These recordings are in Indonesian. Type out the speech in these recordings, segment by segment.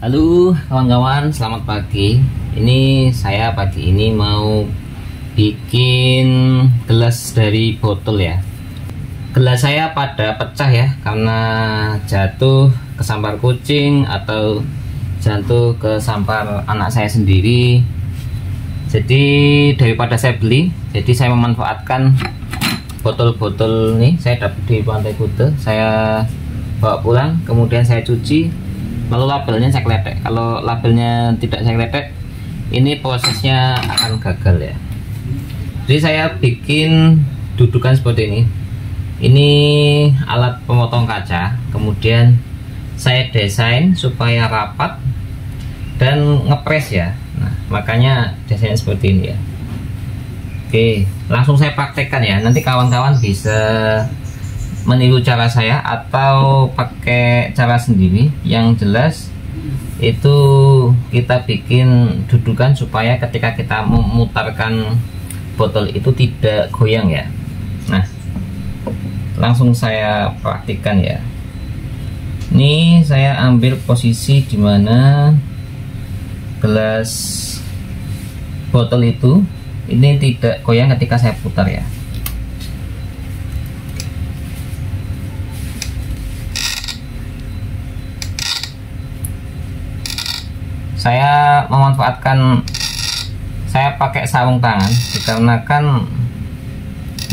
Halo kawan-kawan, selamat pagi. Ini saya pagi ini mau bikin gelas dari botol ya. Gelas saya pada pecah ya, karena jatuh ke sampar kucing atau jatuh ke sampar anak saya sendiri. Jadi daripada saya beli, jadi saya memanfaatkan botol-botol nih. Saya dapat di Pantai Kuta, saya bawa pulang, kemudian saya cuci. Lalu labelnya saya kletek. Kalau labelnya tidak saya kletek, ini prosesnya akan gagal ya. Jadi saya bikin dudukan seperti ini. Ini alat pemotong kaca. Kemudian saya desain supaya rapat dan ngepres ya. Nah, makanya desainnya seperti ini ya. Oke, langsung saya praktekkan ya. Nanti kawan-kawan bisa meniru cara saya atau pakai cara sendiri. Yang jelas itu kita bikin dudukan supaya ketika kita memutarkan botol itu tidak goyang ya. Nah, langsung saya praktikkan ya. Ini saya ambil posisi dimana gelas botol itu ini tidak goyang ketika saya putar ya. Saya memanfaatkan, saya pakai sarung tangan dikarenakan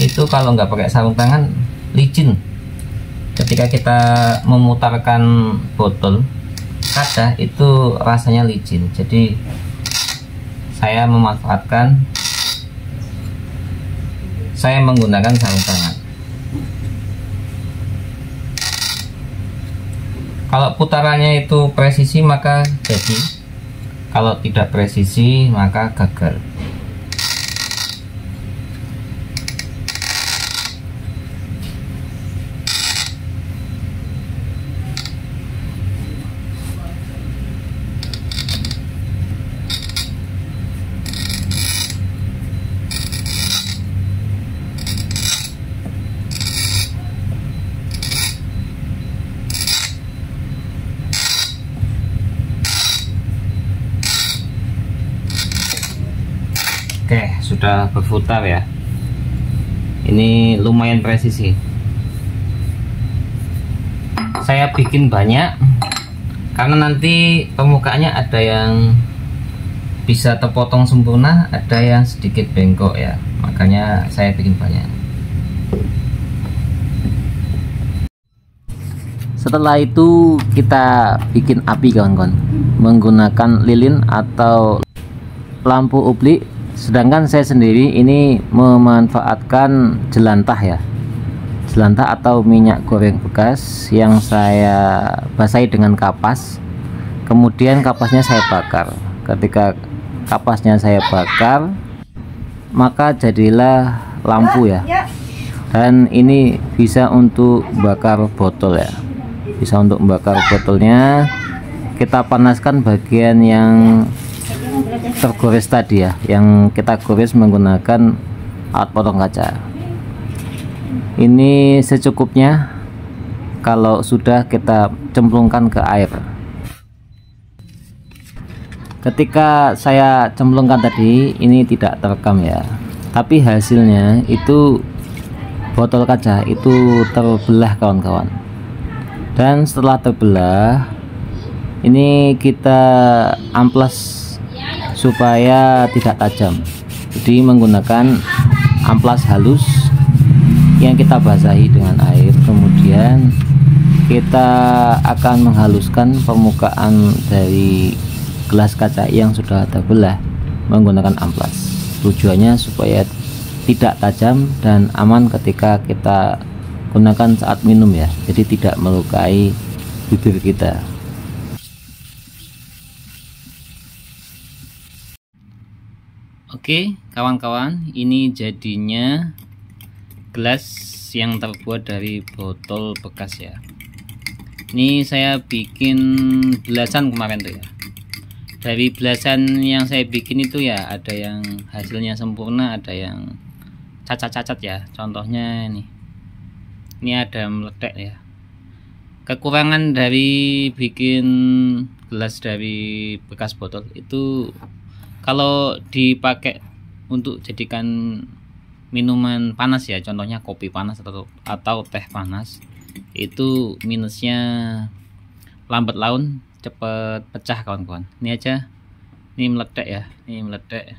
itu kalau nggak pakai sarung tangan licin. Ketika kita memutarkan botol kaca itu rasanya licin. Jadi saya memanfaatkan, saya menggunakan sarung tangan. Kalau putarannya itu presisi maka jadi, kalau tidak presisi maka gagal. Oke, sudah berputar ya. Ini lumayan presisi. Saya bikin banyak karena nanti permukaannya ada yang bisa terpotong sempurna, ada yang sedikit bengkok ya. Makanya saya bikin banyak. Setelah itu kita bikin api kawan-kawan, menggunakan lilin atau lampu ublik. Sedangkan saya sendiri ini memanfaatkan jelantah ya, jelantah atau minyak goreng bekas yang saya basahi dengan kapas. Kemudian kapasnya saya bakar. Ketika kapasnya saya bakar, maka jadilah lampu ya. Dan ini bisa untuk bakar botol ya, bisa untuk membakar botolnya. Kita panaskan bagian yang tergores tadi ya, yang kita gores menggunakan alat potong kaca. Ini secukupnya. Kalau sudah, kita cemplungkan ke air. Ketika saya cemplungkan tadi, ini tidak terekam ya, tapi hasilnya itu botol kaca itu terbelah kawan-kawan. Dan setelah terbelah, ini kita amplas supaya tidak tajam. Jadi menggunakan amplas halus yang kita basahi dengan air. Kemudian kita akan menghaluskan permukaan dari gelas kaca yang sudah terbelah menggunakan amplas. Tujuannya supaya tidak tajam dan aman ketika kita gunakan saat minum ya. Jadi tidak melukai bibir kita. Oke kawan-kawan, ini jadinya gelas yang terbuat dari botol bekas ya. Ini saya bikin belasan kemarin tuh ya. Dari belasan yang saya bikin itu ya, ada yang hasilnya sempurna, ada yang cacat-cacat ya. Contohnya ini ada meledak ya. Kekurangan dari bikin gelas dari bekas botol itu kalau dipakai untuk jadikan minuman panas ya, contohnya kopi panas atau teh panas, itu minusnya lambat laun, cepet pecah kawan-kawan. Ini aja, ini meledak ya, ini meledak.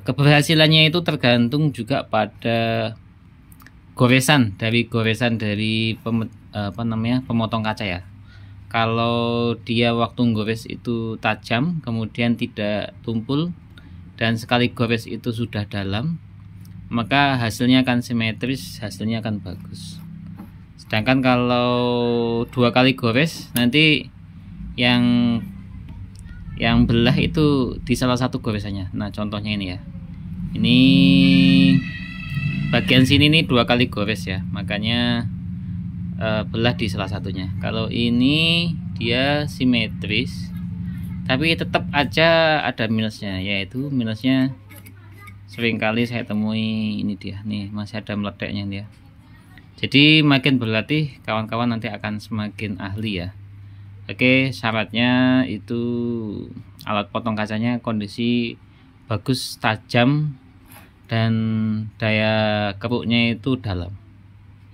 Keberhasilannya itu tergantung juga pada goresan dari pemotong kaca ya. Kalau dia waktu gores itu tajam, kemudian tidak tumpul, dan sekali gores itu sudah dalam, maka hasilnya akan simetris, hasilnya akan bagus. Sedangkan kalau 2 kali gores, nanti yang belah itu di salah satu goresannya. Nah, contohnya ini ya, ini bagian sini nih 2 kali gores ya, makanya belah di salah satunya. Kalau ini dia simetris, tapi tetap aja ada minusnya, yaitu minusnya seringkali saya temui ini dia nih, masih ada meledaknya dia. Jadi makin berlatih kawan-kawan nanti akan semakin ahli ya. Oke, syaratnya itu alat potong kacanya kondisi bagus, tajam, dan daya keruknya itu dalam.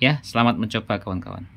Ya, selamat mencoba kawan-kawan.